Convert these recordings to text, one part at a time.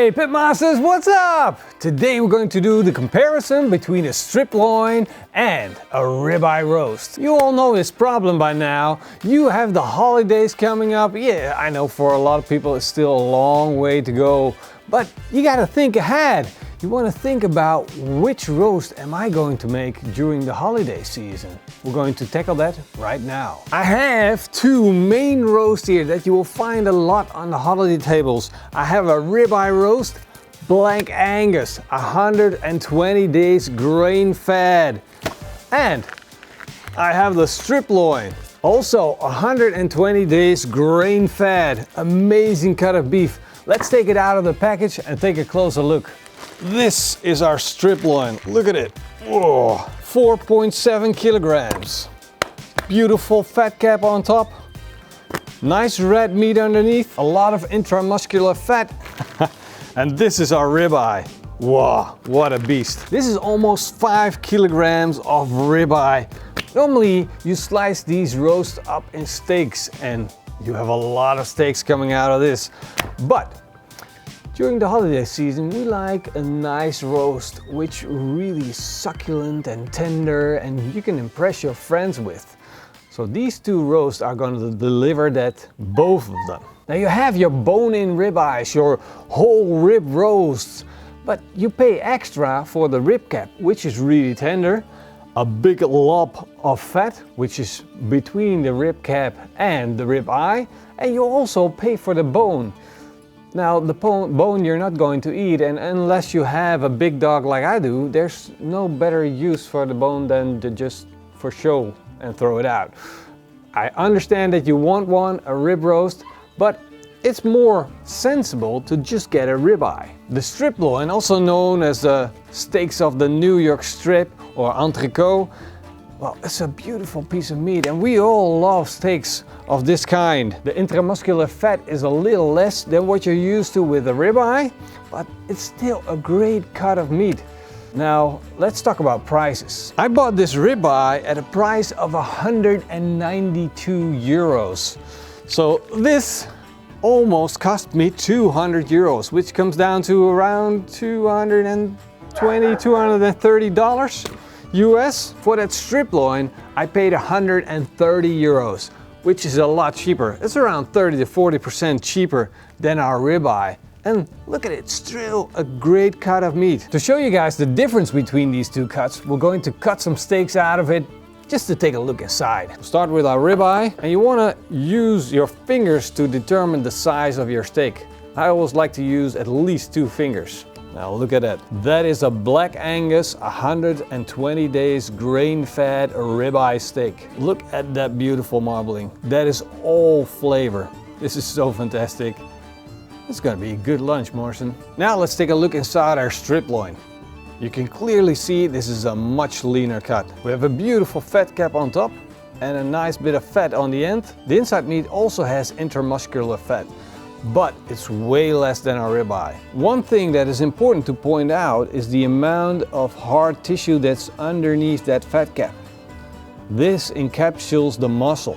Hey Pitmasters, what's up? Today we're going to do the comparison between a strip loin and a ribeye roast. You all know this problem by now. You have the holidays coming up. Yeah, I know for a lot of people it's still a long way to go, but you gotta think ahead. You want to think about which roast am I going to make during the holiday season. We're going to tackle that right now. I have two main roasts here that you will find a lot on the holiday tables. I have a ribeye roast, Black Angus, 120 days grain fed. And I have the strip loin, also 120 days grain fed. Amazing cut of beef. Let's take it out of the package and take a closer look. This is our strip loin. Look at it. Whoa, 4.7 kilograms. Beautiful fat cap on top. Nice red meat underneath. A lot of intramuscular fat. And this is our ribeye. Wow, what a beast. This is almost 5 kilograms of ribeye. Normally you slice these roasts up in steaks and you have a lot of steaks coming out of this. But during the holiday season, we like a nice roast, which really succulent and tender and you can impress your friends with. So these two roasts are going to deliver that, both of them. Now you have your bone-in ribeyes, your whole rib roasts, but you pay extra for the rib cap, which is really tender, a big lob of fat, which is between the rib cap and the rib eye, and you also pay for the bone. Now the bone you're not going to eat, and unless you have a big dog like I do, there's no better use for the bone than to just for show and throw it out. I understand that you want a rib roast, but it's more sensible to just get a ribeye. The strip loin, also known as the steaks of the New York strip or entrecôte, well, it's a beautiful piece of meat and we all love steaks of this kind. The intramuscular fat is a little less than what you're used to with a ribeye, but it's still a great cut of meat. Now, let's talk about prices. I bought this ribeye at a price of 192 euros. So this almost cost me 200 euros, which comes down to around $220, $230 US. For that strip loin, I paid 130 euros, which is a lot cheaper. It's around 30 to 40% cheaper than our ribeye. And look at it, still a great cut of meat. To show you guys the difference between these two cuts, we're going to cut some steaks out of it just to take a look inside. Start with our ribeye, and you want to use your fingers to determine the size of your steak. I always like to use at least 2 fingers. Now look at that. That is a Black Angus 120 days grain-fed ribeye steak. Look at that beautiful marbling. That is all flavor. This is so fantastic. It's gonna be a good lunch, Morrison. Now let's take a look inside our strip loin. You can clearly see this is a much leaner cut. We have a beautiful fat cap on top and a nice bit of fat on the end. The inside meat also has intramuscular fat, but it's way less than our ribeye. One thing that is important to point out is the amount of hard tissue that's underneath that fat cap. This encapsulates the muscle.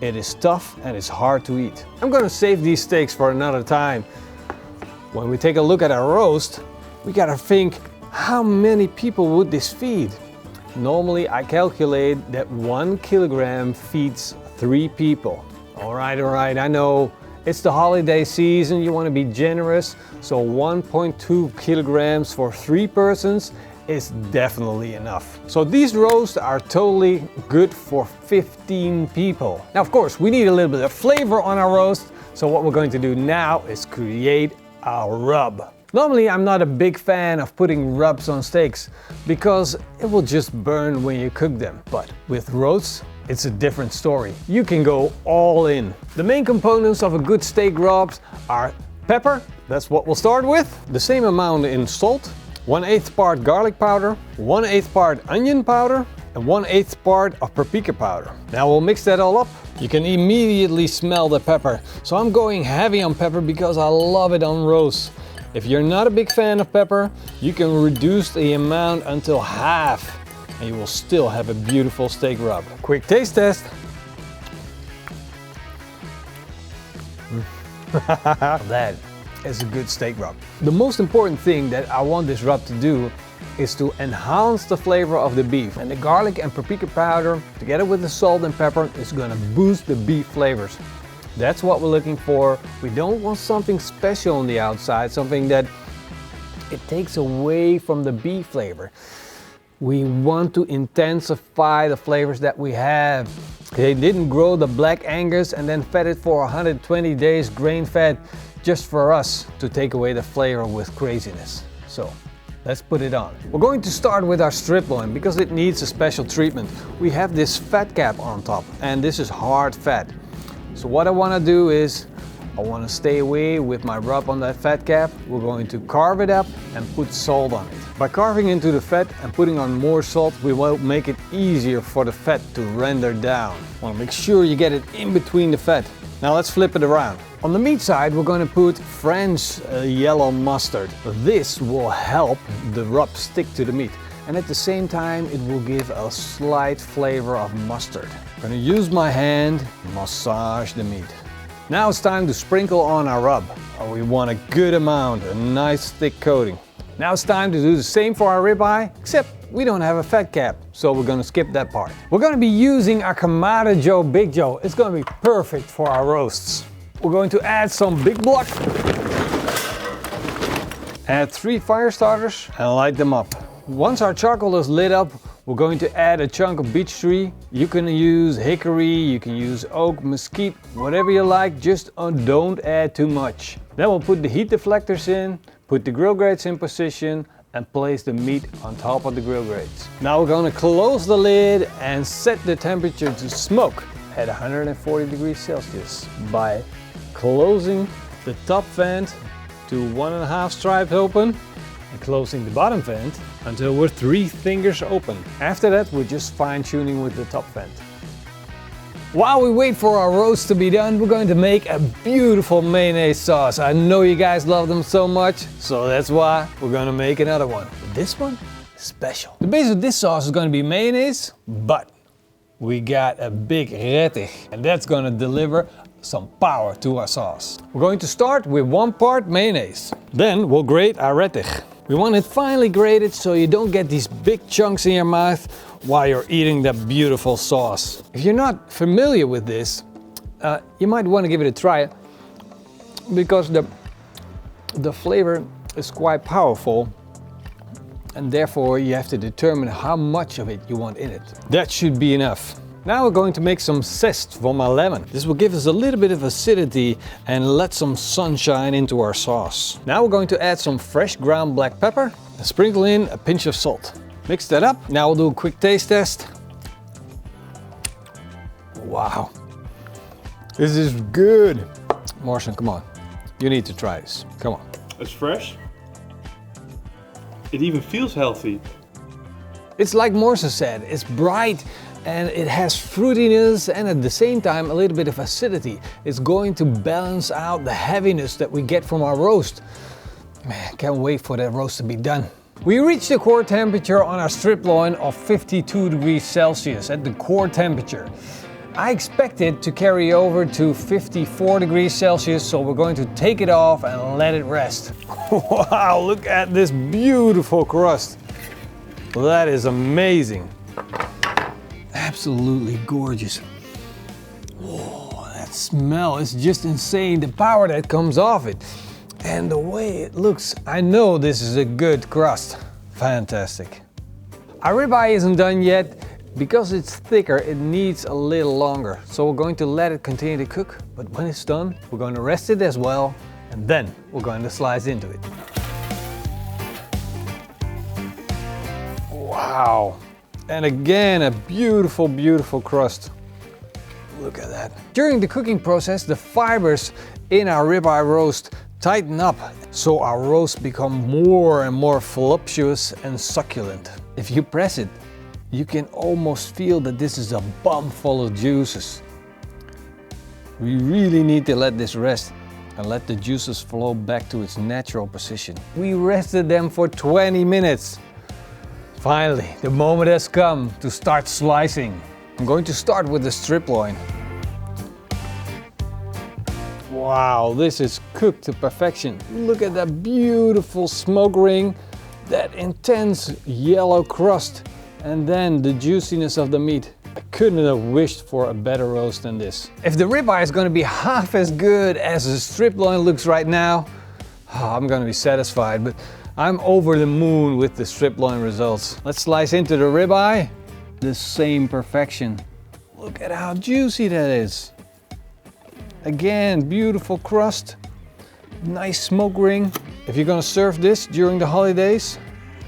It is tough and it's hard to eat. I'm gonna save these steaks for another time. When we take a look at our roast, we gotta think, how many people would this feed? Normally I calculate that 1 kilogram feeds 3 people. All right, I know it's the holiday season, you want to be generous, so 1.2 kilograms for 3 persons is definitely enough. So these roasts are totally good for 15 people. Now of course we need a little bit of flavor on our roast, so what we're going to do now is create a rub. Normally I'm not a big fan of putting rubs on steaks because it will just burn when you cook them, but with roasts it's a different story. You can go all in. The main components of a good steak rub are pepper, that's what we'll start with, the same amount in salt, 1/8 part garlic powder, 1/8 part onion powder, and 1/8 part of paprika powder. Now we'll mix that all up. You can immediately smell the pepper. So I'm going heavy on pepper because I love it on roast. If you're not a big fan of pepper, you can reduce the amount until half and you will still have a beautiful steak rub. Quick taste test. That is a good steak rub. The most important thing that I want this rub to do is to enhance the flavor of the beef. And the garlic and paprika powder, together with the salt and pepper, is gonna boost the beef flavors. That's what we're looking for. We don't want something special on the outside, something that it takes away from the beef flavor. We want to intensify the flavors that we have. They didn't grow the Black Angus and then fed it for 120 days grain fed just for us to take away the flavor with craziness. So let's put it on. We're going to start with our strip loin because it needs a special treatment. We have this fat cap on top and this is hard fat. So what I want to do is I want to stay away with my rub on that fat cap. We're going to carve it up and put salt on it. By carving into the fat and putting on more salt, we will make it easier for the fat to render down. Want to make sure you get it in between the fat. Now let's flip it around. On the meat side, we're going to put French yellow mustard. This will help the rub stick to the meat. And at the same time, it will give a slight flavor of mustard. I'm going to use my hand, massage the meat. Now it's time to sprinkle on our rub. We want a good amount, a nice thick coating. Now it's time to do the same for our ribeye, except we don't have a fat cap, so we're gonna skip that part. We're gonna be using our Kamado Joe Big Joe. It's gonna be perfect for our roasts. We're going to add some big block. Add 3 fire starters and light them up. Once our charcoal is lit up, we're going to add a chunk of beech tree. You can use hickory, you can use oak, mesquite, whatever you like, just don't add too much. Then we'll put the heat deflectors in, put the grill grates in position and place the meat on top of the grill grates. Now we're going to close the lid and set the temperature to smoke at 140 degrees Celsius by closing the top vent to 1.5 stripes open and closing the bottom vent until we're 3 fingers open. After that, we're just fine-tuning with the top vent. While we wait for our roast to be done, we're going to make a beautiful mayonnaise sauce. I know you guys love them so much, so that's why we're going to make another one. This one is special. The base of this sauce is going to be mayonnaise, but we got a big rettich, and that's going to deliver some power to our sauce. We're going to start with 1 part mayonnaise. Then we'll grate our rettich. We want it finely grated so you don't get these big chunks in your mouth while you're eating that beautiful sauce. If you're not familiar with this, you might want to give it a try because the flavor is quite powerful and therefore you have to determine how much of it you want in it. That should be enough. Now we're going to make some zest from our lemon. This will give us a little bit of acidity and let some sunshine into our sauce. Now we're going to add some fresh ground black pepper and sprinkle in a pinch of salt. Mix that up. Now we'll do a quick taste test. Wow, this is good. Morrison, come on. You need to try this. Come on. It's fresh. It even feels healthy. It's like Morrison said, it's bright and it has fruitiness and at the same time a little bit of acidity. It's going to balance out the heaviness that we get from our roast. Man, can't wait for that roast to be done. We reached the core temperature on our strip loin of 52 degrees Celsius at the core temperature. I expect it to carry over to 54 degrees Celsius, so we're going to take it off and let it rest. Wow, look at this beautiful crust. That is amazing. Absolutely gorgeous. Oh, that smell is just insane. The power that comes off it. And the way it looks, I know this is a good crust. Fantastic. Our ribeye isn't done yet. Because it's thicker, it needs a little longer. So we're going to let it continue to cook. But when it's done, we're going to rest it as well. And then we're going to slice into it. Wow. And again, a beautiful, beautiful crust. Look at that. During the cooking process, the fibers in our ribeye roast tighten up, so our roast become more and more voluptuous and succulent. If you press it, you can almost feel that this is a bomb full of juices. We really need to let this rest and let the juices flow back to its natural position. We rested them for 20 minutes. Finally, the moment has come to start slicing. I'm going to start with the strip loin. Wow, this is cooked to perfection. Look at that beautiful smoke ring, that intense yellow crust, and then the juiciness of the meat. I couldn't have wished for a better roast than this. If the ribeye is going to be half as good as the strip loin looks right now, I'm going to be satisfied, but I'm over the moon with the strip loin results. Let's slice into the ribeye. The same perfection. Look at how juicy that is. Again, beautiful crust, nice smoke ring. If you're gonna serve this during the holidays,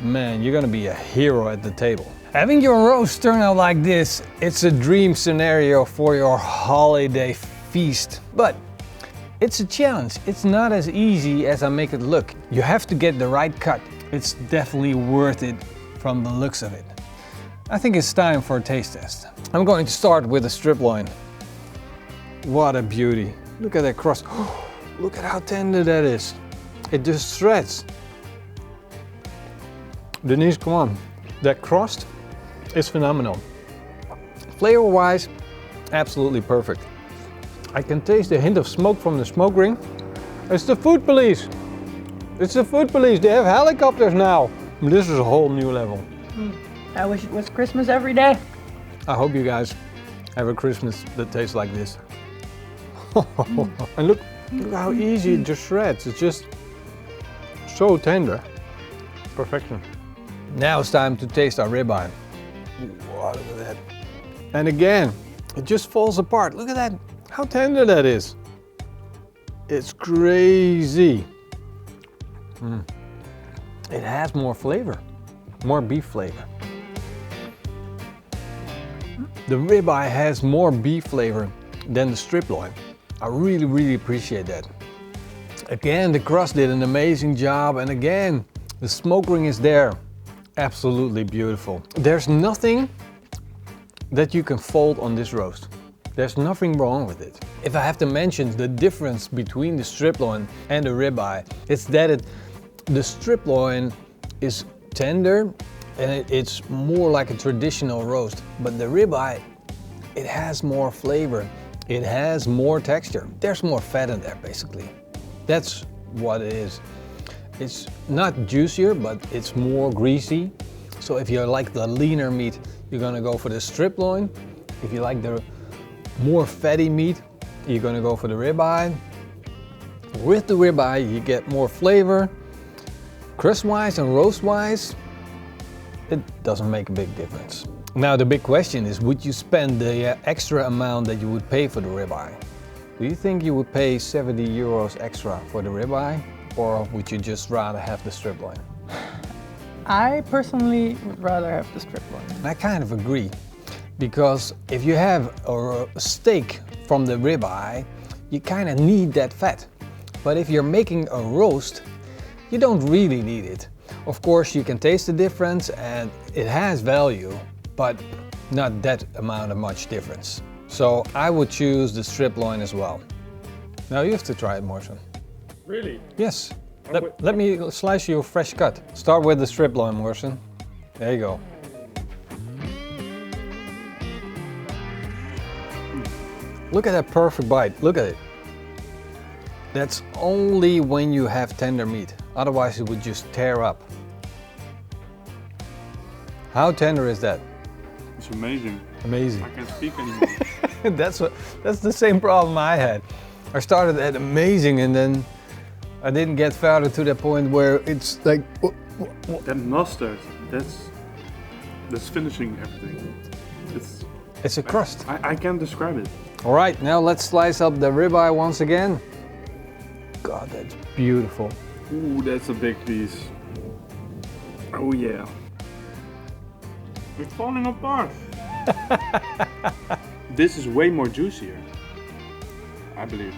man, you're gonna be a hero at the table. Having your roast turn out like this, it's a dream scenario for your holiday feast. But it's a challenge. It's not as easy as I make it look. You have to get the right cut. It's definitely worth it from the looks of it. I think it's time for a taste test. I'm going to start with the strip loin. What a beauty. Look at that crust. Oh, look at how tender that is. It just shreds. Denise, come on. That crust is phenomenal. Flavor-wise, absolutely perfect. I can taste the hint of smoke from the smoke ring. It's the food police. It's the food police. They have helicopters now. This is a whole new level. I wish it was Christmas every day. I hope you guys have a Christmas that tastes like this. And look how easy it just shreds. It's just so tender. Perfection. Now it's time to taste our ribeye. Wow, look at that. And again, it just falls apart. Look at that, how tender that is. It's crazy. It has more flavor, more beef flavor. The ribeye has more beef flavor than the strip loin. I really appreciate that. Again, the crust did an amazing job, and again, the smoke ring is there. Absolutely beautiful. There's nothing that you can fault on this roast. There's nothing wrong with it. If I have to mention the difference between the strip loin and the ribeye, it's that the strip loin is tender and it's more like a traditional roast, but the ribeye, it has more flavor. It has more texture. There's more fat in there, basically. That's what it is. It's not juicier, but it's more greasy. So if you like the leaner meat, you're gonna go for the strip loin. If you like the more fatty meat, you're gonna go for the ribeye. With the ribeye, you get more flavor. Crust-wise and roast-wise, it doesn't make a big difference. Now the big question is, would you spend the extra amount that you would pay for the ribeye? Do you think you would pay 70 euros extra for the ribeye, or would you just rather have the strip loin? I personally would rather have the strip loin. I kind of agree, because if you have a steak from the ribeye, you kind of need that fat. But if you're making a roast, you don't really need it. Of course, you can taste the difference and it has value, but not that amount of much difference. So I would choose the strip loin as well. Now you have to try it, Morrison. Really? Yes. Let me slice you a fresh cut. Start with the strip loin, Morrison. There you go. Look at that perfect bite. Look at it. That's only when you have tender meat. Otherwise it would just tear up. How tender is that? It's amazing. Amazing. I can't speak anymore. That's the same problem I had. I started at amazing and then I didn't get further to the point where it's like... That mustard, that's finishing everything. It's a crust. I can't describe it. All right, now let's slice up the ribeye once again. God, that's beautiful. Ooh, that's a big piece. Oh yeah. It's falling apart. This is way more juicier, I believe,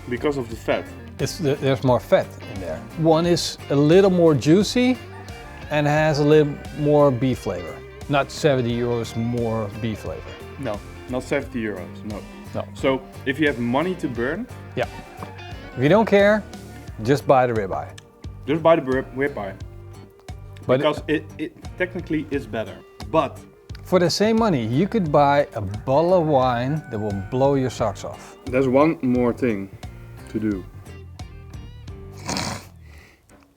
because of the fat. There's more fat in there. One is a little more juicy and has a little more beef flavor. Not 70 euros more beef flavor. No, not 70 euros, no. No. So, if you have money to burn, yeah. If you don't care, just buy the ribeye. just buy the ribeye. But Because it technically is better. But for the same money, you could buy a bottle of wine that will blow your socks off. there's one more thing to to do.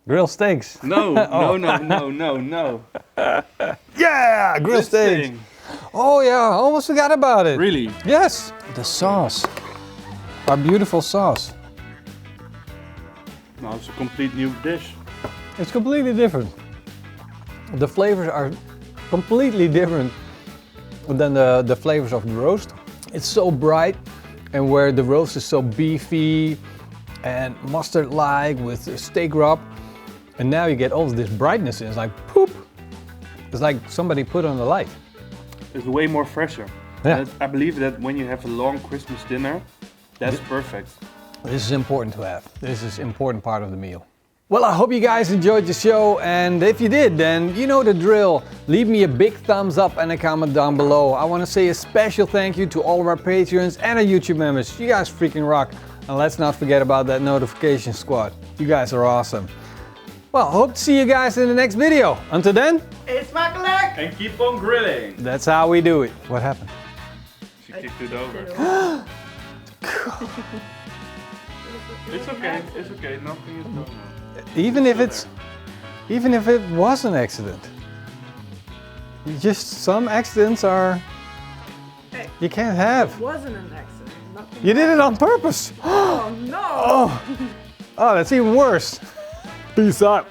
Grill steaks. No, Oh. no. Yeah, grill This steaks. thing. Oh yeah, I almost forgot about it. Really? Yes, the sauce. Our beautiful sauce. No, it's a complete new dish. It's completely different. The flavors are completely different than the flavors of the roast. It's so bright, and where the roast is so beefy and mustard-like with the steak rub, and now you get all this brightness, and it's like poop. It's like somebody put on the light. It's way more fresher. Yeah. And I believe that when you have a long Christmas dinner, that's perfect. This is important to have. This is an important part of the meal. Well, I hope you guys enjoyed the show, and if you did, then you know the drill. Leave me a big thumbs up and a comment down below. I want to say a special thank you to all of our Patreons and our YouTube members. You guys freaking rock. And let's not forget about that notification squad. You guys are awesome. Well, hope to see you guys in the next video. Until then, It's makkelijk! And keep on grilling. that's how we do it. What happened? She kicked it over. It's okay. It's okay. Nothing is going on. Even if it was an accident. Just some accidents are, Hey. you can't have. Wasn't an accident. Nothing. You did it on purpose. Oh no! Oh, that's even worse. Peace out.